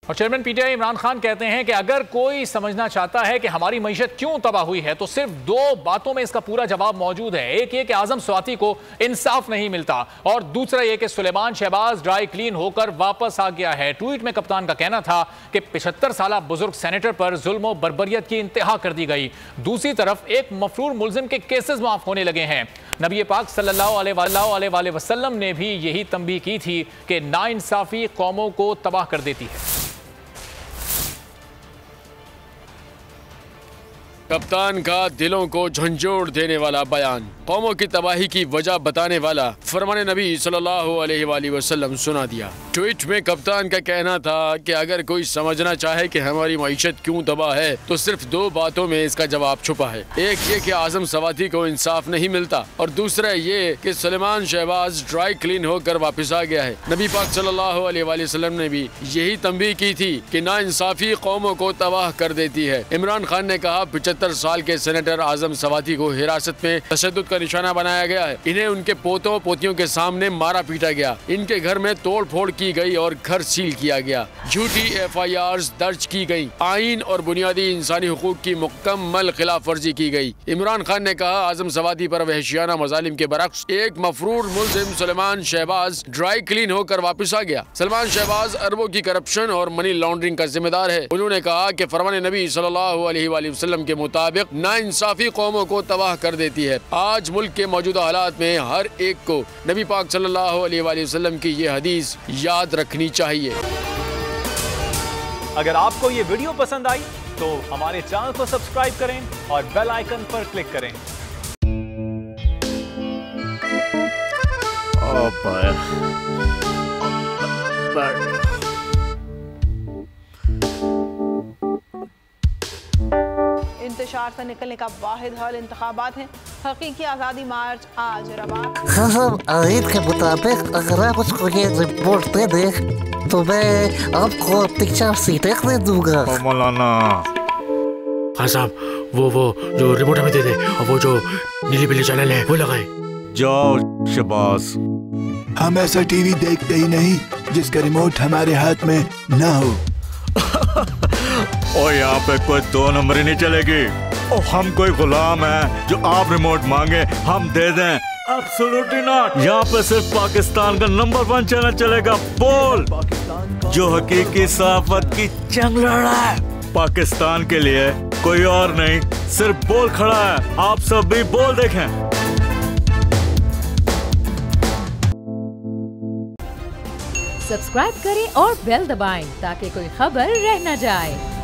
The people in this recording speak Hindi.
और चेयरमैन पीटीआई इमरान खान कहते हैं कि अगर कोई समझना चाहता है कि हमारी मईशत क्यों तबाह हुई है तो सिर्फ दो बातों में इसका पूरा जवाब मौजूद है। एक ये कि आजम स्वाति को इंसाफ नहीं मिलता और दूसरा ये कि सुलेमान शहबाज ड्राई क्लीन होकर वापस आ गया है। ट्वीट में कप्तान का कहना था कि 75 साल बुजुर्ग सेनेटर पर जुल्म और बर्बरियत की इंतहा कर दी गई। दूसरी तरफ एक मफरूर मुल्जिम के केसेस माफ होने लगे हैं। नबी पाक सल्लल्लाहु अलैहि वसल्लम ने भी यही तंबीह की थी कि नाइंसाफी कौमों को तबाह कर देती है। कप्तान का दिलों को झंझोड़ देने वाला बयान, कौमों की तबाही की वजह बताने वाला फरमान नबी सल्लल्लाहु अलैहि वसल्लम सुना दिया। ट्वीट में कप्तान का कहना था कि अगर कोई समझना चाहे कि हमारी मईशत क्यों तबाह है तो सिर्फ दो बातों में इसका जवाब छुपा है। एक ये कि आजम स्वाति को इंसाफ नहीं मिलता और दूसरा ये कि सुलेमान शहबाज ड्राई क्लीन होकर वापस आ गया है। नबी पाक सल्लल्लाहु अलैहि वसल्लम ने भी यही तंबीह की थी कि नाइंसाफी कौमों को तबाह कर देती है। इमरान खान ने कहा 75 साल के सेनेटर आजम स्वाति को हिरासत में तशद्दुद का निशाना बनाया गया है। इन्हें उनके पोतों पोतियों के सामने मारा पीटा गया। इनके घर में तोड़ फोड़ की गई और घर सील किया गया। झूठी FIRs दर्ज की गई। आइन और बुनियादी इंसानी हुकूक की मुकम्मल खिलाफ वर्जी की गई। इमरान खान ने कहा आजम स्वाति पर वहशियाना मजालिम के बरक्स एक मफरूर मुल्जिम सुलेमान शहबाज ड्राई क्लीन होकर वापस आ गया। सुलेमान शहबाज अरबों की करप्शन और मनी लॉन्ड्रिंग का जिम्मेदार है। उन्होंने कहा कि फरमान नबी सल्लल्लाहु अलैहि वसल्लम के मुताबिक नाइंसाफी कौमों को तबाह कर देती है। आज मुल्क के मौजूदा हालात में हर एक को नबी पाक सल्लल्लाहु अलैहि वसल्लम की ये हदीस याद रखनी चाहिए। अगर आपको ये वीडियो पसंद आई तो हमारे चैनल को सब्सक्राइब करें और बेल आइकन पर क्लिक करें। इंतशार से निकलने का वाहिद हल इंतखाबात हैं। हकीकी आज़ादी मार्च आज रवा। हाँ, आयत के मुताबिक अगर आप उसको ये रिपोर्ट दे दें तो मैं आपको 3-4 सीटें दे दूंगा। मौलाना हाँ साहब, वो जो रिपोर्ट हमें दे दे और वो जो नीली पीली चैनल है वो लगाए। जाओ शहबाज। हम ऐसा टीवी देखते ही नहीं जिसका रिमोट हमारे हाथ में ना हो। और यहाँ पे कोई 2 नंबर ही नहीं चलेगी। और हम कोई गुलाम है जो आप रिमोट मांगे हम दे दें? Absolutely not. यहाँ पे सिर्फ पाकिस्तान का नंबर 1 चैनल चलेगा, बोल, जो हकीकी सहाफत की जंग लड़ रहा है। पाकिस्तान के लिए कोई और नहीं, सिर्फ बोल खड़ा है। आप सब भी बोल देखें। सब्सक्राइब करें और बेल दबाएं ताकि कोई खबर रह न जाए।